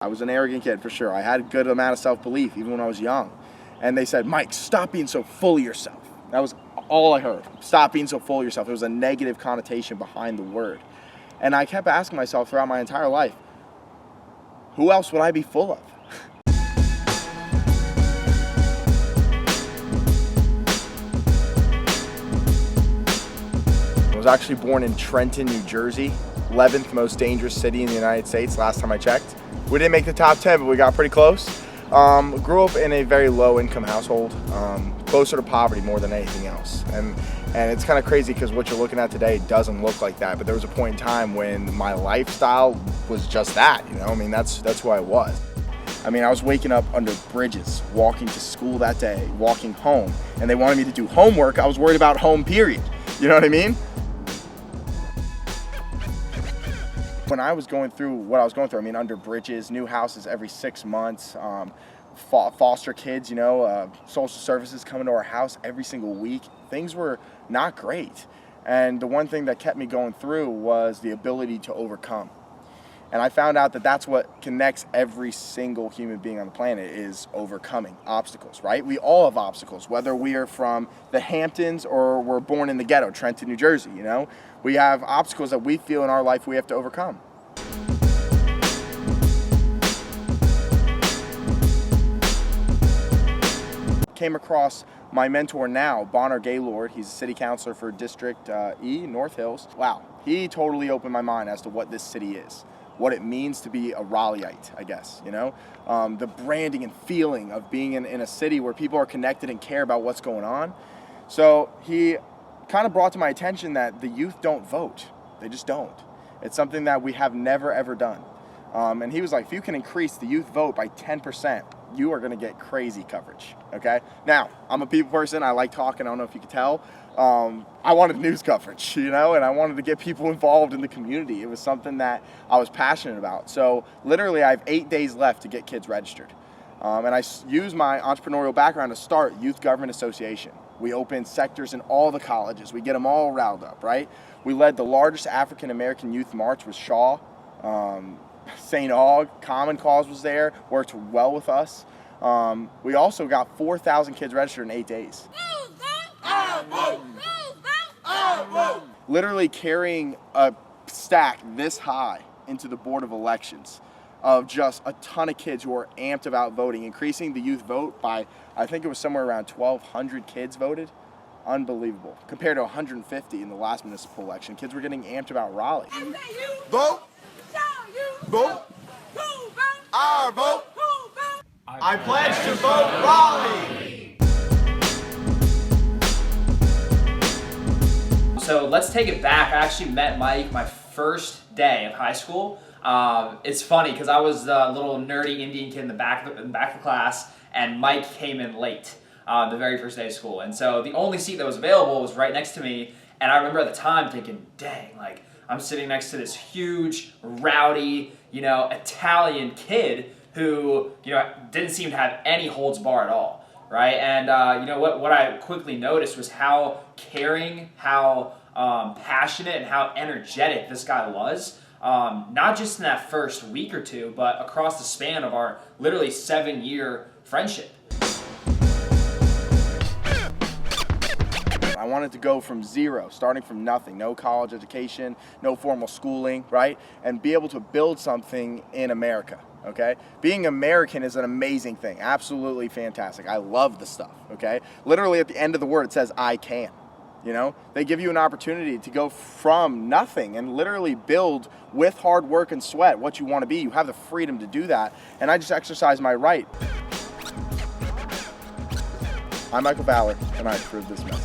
I was an arrogant kid for sure. I had a good amount of self-belief even when I was young. And they said, Mike, stop being so full of yourself. That was all I heard. Stop being so full of yourself. There was a negative connotation behind the word. And I kept asking myself throughout my entire life, who else would I be full of? I was actually born in Trenton, New Jersey, 11th most dangerous city in the United States last time I checked. We didn't make the top 10, but we got pretty close. Grew up in a very low income household, closer to poverty more than anything else. And it's kind of crazy because what you're looking at today doesn't look like that, but there was a point in time when my lifestyle was just that, you know? I mean, that's who I was. I mean, I was waking up under bridges, walking to school that day, walking home, and they wanted me to do homework. I was worried about home, period. You know what I mean? When I was going through what I was going through, I mean, under bridges, new houses every 6 months, foster kids, you know, social services coming to our house every single week. Things were not great. And the one thing that kept me going through was the ability to overcome. And I found out that that's what connects every single human being on the planet is overcoming obstacles, right? We all have obstacles, whether we are from the Hamptons or we're born in the ghetto, Trenton, New Jersey, you know? We have obstacles that we feel in our life we have to overcome. Came across my mentor now, Bonner Gaylord. He's a city councilor for District E, North Hills. Wow, he totally opened my mind as to what this city is, what it means to be a Raleighite, I guess, you know? The branding and feeling of being in a city where people are connected and care about what's going on. So he kind of brought to my attention that the youth don't vote. They just don't. It's something that we have never, ever done. And he was like, if you can increase the youth vote by 10%, you are gonna get crazy coverage, okay? Now, I'm a people person, I like talking, I don't know if you can tell. I wanted news coverage, you know, and I wanted to get people involved in the community. It was something that I was passionate about. So literally I have 8 days left to get kids registered. And I use my entrepreneurial background to start Youth Government Association. We open sectors in all the colleges. We get them all riled up, right? We led the largest African-American youth march with Shaw. St. Aug, Common Cause was there, worked well with us. We also got 4,000 kids registered in 8 days. Literally carrying a stack this high into the Board of Elections of just a ton of kids who are amped about voting, increasing the youth vote by, I think it was somewhere around 1,200 kids voted. Unbelievable. Compared to 150 in the last municipal election. Kids were getting amped about Raleigh. Vote! Vote! Our vote! I pledge to vote Raleigh! So let's take it back. I actually met Mike my first day of high school. It's funny because I was the little nerdy Indian kid in the back of the class, and Mike came in late the very first day of school. And so the only seat that was available was right next to me. And I remember at the time thinking, dang, like I'm sitting next to this huge, rowdy, you know, Italian kid who, you know, didn't seem to have any holds bar at all, right? And you know what I quickly noticed was how caring, how passionate, and how energetic this guy was. Not just in that first week or two, but across the span of our literally 7-year friendship. I wanted to go from zero, starting from nothing, no college education, no formal schooling, right? And be able to build something in America, okay? Being American is an amazing thing, absolutely fantastic. I love the stuff, okay? Literally at the end of the word, it says, I can, you know? They give you an opportunity to go from nothing and literally build with hard work and sweat what you want to be. You have the freedom to do that, and I just exercise my right. I'm Michael Valor, and I approve this message.